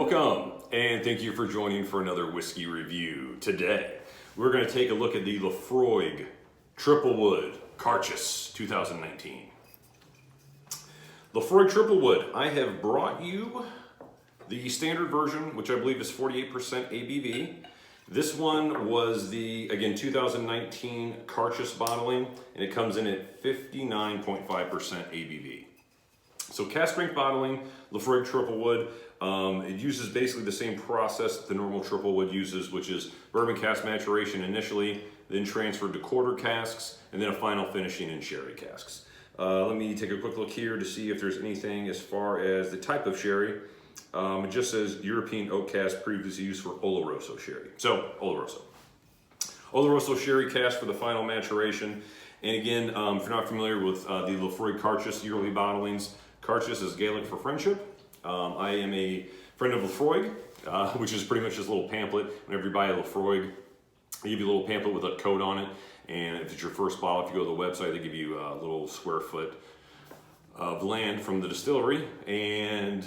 Welcome, and thank you for joining for another whiskey review. Today, we're going to take a look at the Laphroaig Triple Wood Cairdeas 2019. Laphroaig Triple Wood, I have brought you the standard version, which I believe is 48% ABV. This one was the, again, 2019 Cairdeas bottling, and it comes in at 59.5% ABV. So cask strength bottling, Laphroaig Triple Wood, it uses basically the same process that the normal Triple Wood uses, which is bourbon cask maturation initially, then transferred to quarter casks, and then a final finishing in sherry casks. Let me take a quick look here to see if there's anything as far as the type of sherry. It just says European oak cask previously used for oloroso sherry. So, oloroso. Oloroso sherry cask for the final maturation. And again, if you're not familiar with the Laphroaig Cairdeas yearly bottlings, Cairdeas is Gaelic for friendship. I am a friend of Laphroaig, which is pretty much this little pamphlet. Whenever you buy a Laphroaig, they give you a little pamphlet with a code on it. And if it's your first bottle, if you go to the website, they give you a little square foot of land from the distillery. And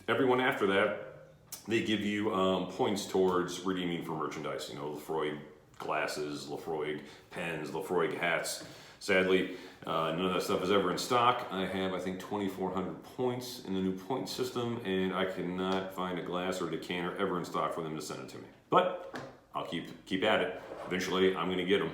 everyone after that, they give you points towards redeeming for merchandise. You know, Laphroaig glasses, Laphroaig pens, Laphroaig hats. Sadly, none of that stuff is ever in stock. I have, I think, 2,400 points in the new point system, and I cannot find a glass or a decanter ever in stock for them to send it to me. But I'll keep at it. Eventually, I'm going to get them.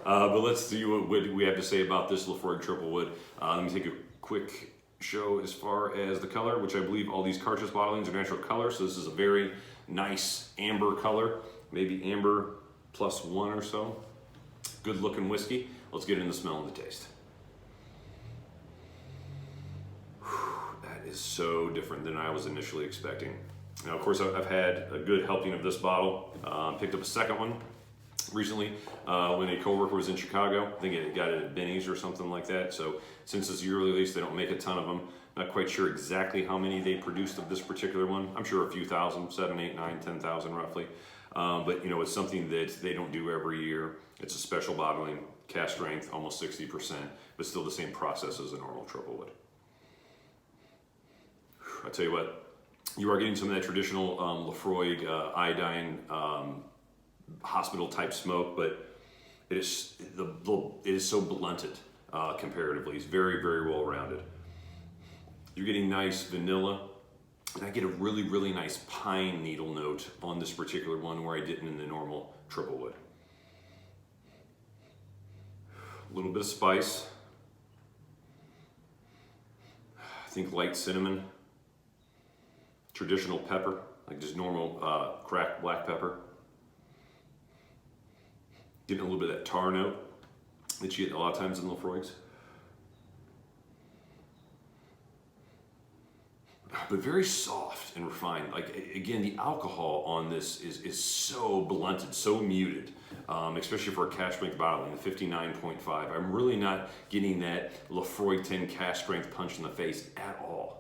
But let's see what we have to say about this Laphroaig Triple Wood. Let me take a quick show as far as the color, which I believe all these Cairdeas bottlings are natural colors. So this is a very nice amber color, maybe amber +1 or so. Good looking whiskey. Let's get into the smell and the taste. That is so different than I was initially expecting. Now, of course, I've had a good helping of this bottle. Picked up a second one recently when a coworker was in Chicago. I think it got it at Benny's or something like that. So since it's yearly release, they don't make a ton of them. Not quite sure exactly how many they produced of this particular one. I'm sure a few thousand, 7, 8, 9, 10,000 roughly. But you know, it's something that they don't do every year. It's a special bottling, cask strength, almost 60%, but still the same process as a normal Triple Wood. I tell you what, you are getting some of that traditional Laphroaig iodine hospital type smoke, but it is so blunted comparatively. It's very, very well rounded. You're getting nice vanilla, and I get a really, really nice pine needle note on this particular one where I didn't in the normal Triple Wood. A little bit of spice. I think light cinnamon. Traditional pepper, like just normal cracked black pepper. Getting a little bit of that tar note that you get a lot of times in Laphroaigs. But very soft and refined. Like, again, the alcohol on this is so blunted, so muted, especially for a cask strength bottling, the 59.5. I'm really not getting that Laphroaig 10 cask strength punch in the face at all.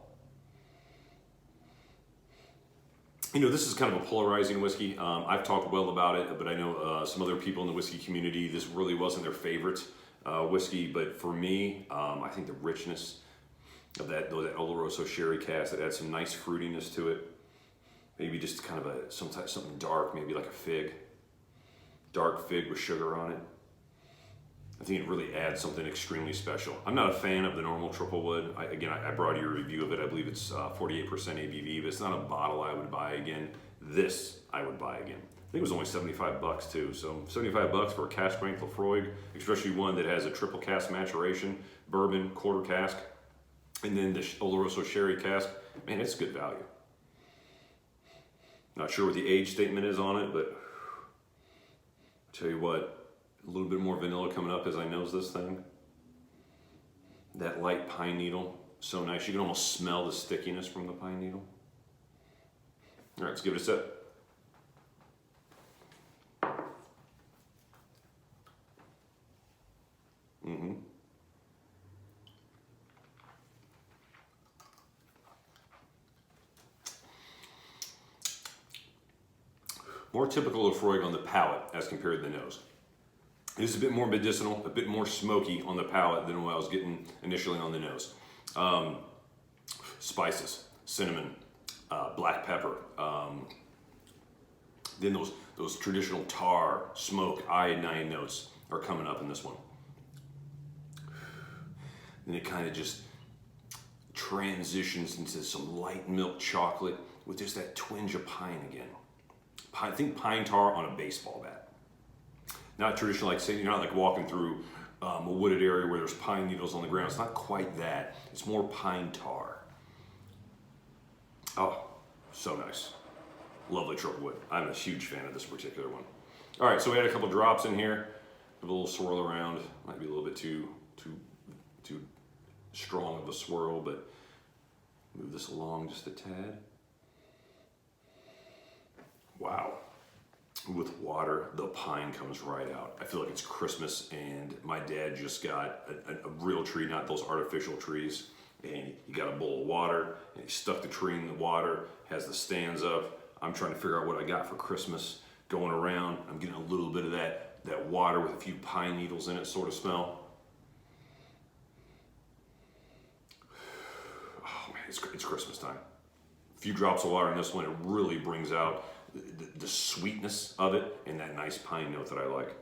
You know, this is kind of a polarizing whiskey. I've talked well about it, but I know some other people in the whiskey community, this really wasn't their favorite whiskey. But for me, I think the richness of that oloroso sherry cask, that adds some nice fruitiness to it. Maybe just kind of something dark, maybe like a fig. Dark fig with sugar on it. I think it really adds something extremely special. I'm not a fan of the normal Triple Wood. I brought you a review of it. I believe it's 48% ABV, but it's not a bottle I would buy again. This I would buy again. I think it was only 75 bucks too. So 75 bucks for a cask strength Laphroaig, especially one that has a triple cask maturation, bourbon, quarter cask, and then the oloroso sherry cask. Man, it's good value. Not sure what the age statement is on it, but I'll tell you what, a little bit more vanilla coming up as I nose this thing. That light pine needle, so nice. You can almost smell the stickiness from the pine needle. All right, let's give it a sip. More typical of Laphroaig on the palate as compared to the nose. It is a bit more medicinal, a bit more smoky on the palate than what I was getting initially on the nose. Spices, cinnamon, black pepper. Then those traditional tar, smoke, iodine notes are coming up in this one. Then it kind of just transitions into some light milk chocolate with just that twinge of pine again. I think pine tar on a baseball bat. Not traditional, like say, you're not like walking through a wooded area where there's pine needles on the ground. It's not quite that. It's more pine tar. Oh, so nice. Lovely Triple Wood. I'm a huge fan of this particular one. All right, so we had a couple drops in here. Give a little swirl around. Might be a little bit too strong of a swirl, but move this along just a tad. Wow. With water, the pine comes right out. I feel like it's Christmas and my dad just got a real tree, not those artificial trees. And he got a bowl of water and he stuck the tree in the water, has the stands up. I'm trying to figure out what I got for Christmas. Going around, I'm getting a little bit of that water with a few pine needles in it sort of smell. Oh man, it's Christmas time. A few drops of water in this one, it really brings out the sweetness of it and that nice pine note that I like.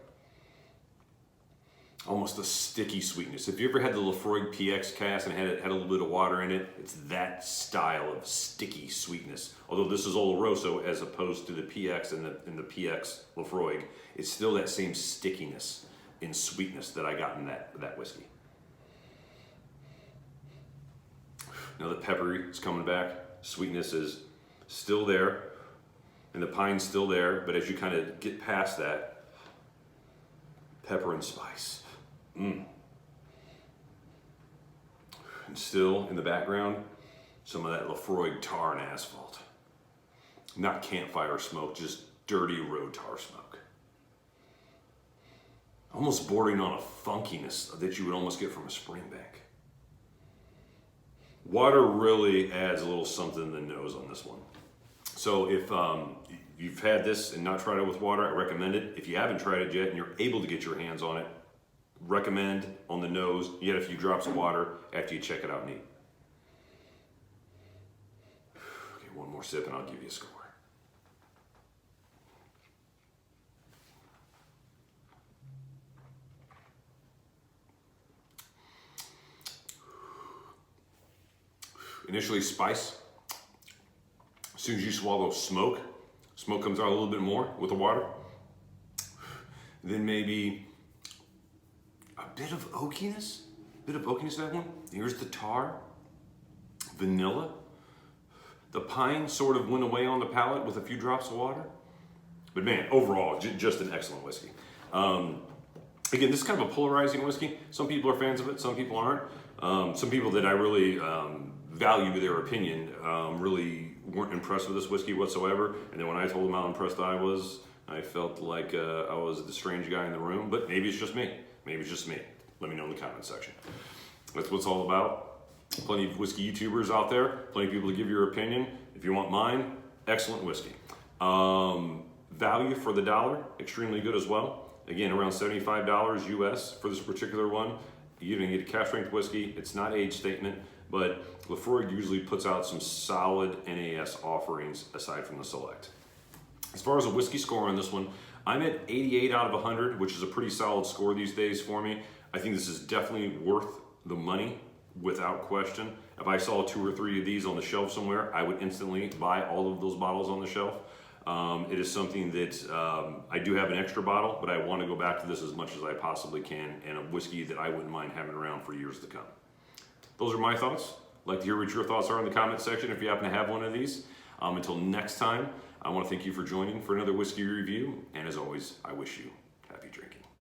Almost a sticky sweetness. If you ever had the Laphroaig PX cask and had a little bit of water in it, it's that style of sticky sweetness. Although this is Oloroso as opposed to the PX and the PX Laphroaig, it's still that same stickiness and sweetness that I got in that whiskey. Now the peppery is coming back. Sweetness is still there. And the pine's still there, but as you kind of get past that, pepper and spice. And still in the background, some of that Laphroaig tar and asphalt. Not campfire smoke, just dirty road tar smoke. Almost bordering on a funkiness that you would almost get from a Springbank. Water really adds a little something in the nose on this one. So if you've had this and not tried it with water, I recommend it. If you haven't tried it yet and you're able to get your hands on it, recommend on the nose, you get a few drops of water after you check it out neat. Okay, one more sip and I'll give you a score. Initially spice. As soon as you swallow smoke comes out a little bit more with the water. Then maybe a bit of oakiness to that one. Here's the tar, vanilla. The pine sort of went away on the palate with a few drops of water. But man, overall, just an excellent whiskey. Again, this is kind of a polarizing whiskey. Some people are fans of it, some people aren't. Some people that I really value their opinion really weren't impressed with this whiskey whatsoever. And then when I told them how impressed I was, I felt like I was the strange guy in the room. But maybe it's just me. Maybe it's just me. Let me know in the comment section. That's what it's all about. Plenty of whiskey YouTubers out there. Plenty of people to give your opinion. If you want mine, excellent whiskey. Value for the dollar, extremely good as well. Again, around $75 US for this particular one. You're gonna get a cask strength whiskey. It's not age statement, but Laphroaig usually puts out some solid NAS offerings aside from the select. As far as a whiskey score on this one, I'm at 88 out of 100, which is a pretty solid score these days for me. I think this is definitely worth the money without question. If I saw 2 or 3 of these on the shelf somewhere, I would instantly buy all of those bottles on the shelf. It is something that I do have an extra bottle, but I want to go back to this as much as I possibly can, and a whiskey that I wouldn't mind having around for years to come. Those are my thoughts. I'd like to hear what your thoughts are in the comment section if you happen to have one of these. Until next time, I want to thank you for joining for another whiskey review, and as always, I wish you